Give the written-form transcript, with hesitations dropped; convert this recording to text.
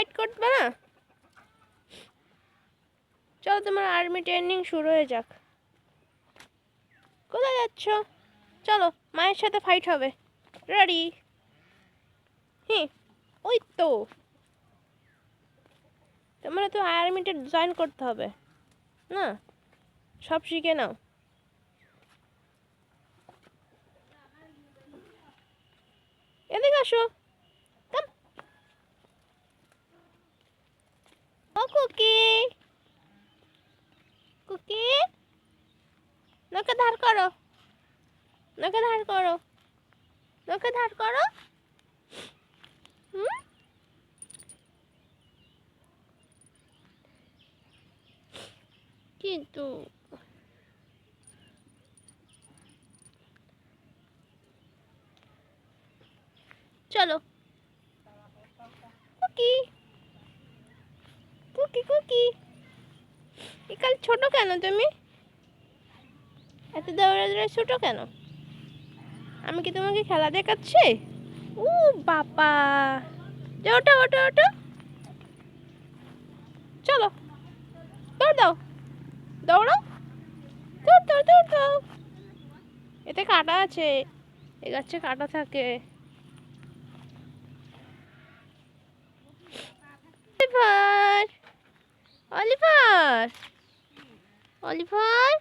Fight করবে না? চলো তোমার আর্মি ট্রেনিং শুরু হয়ে যাক। কোথায় যাচ্ছ? চলো মায়ের সাথে ফাইট হবে। রেডি? হ্যাঁ, ওই তো তোমরা তো আর্মিতে জয়েন করতে হবে না? সব শিখে নাও। এদিকে আসো। কাম। ও কুকি, কুকি, নৌকা ধার করো, নৌকা ধার করো, নৌকা ধার করো। হুম, কিন্তু চলো। কুকি, কুকি, কুকি, একাল ছোট কেন তুমি? এত দৌড়াদৌড়ি ছোট কেন? আমি কি তোমাকে খেলা দেখাচ্ছি? ও বাবা, ওঠো ওঠো ওঠো, চলো দৌড় দাও, দৌড়াও, দৌড় দৌড় দৌড় দাও। এতে কাটা আছে, এ গাছে কাটা থাকে। Oliver, Oliver, Oliver.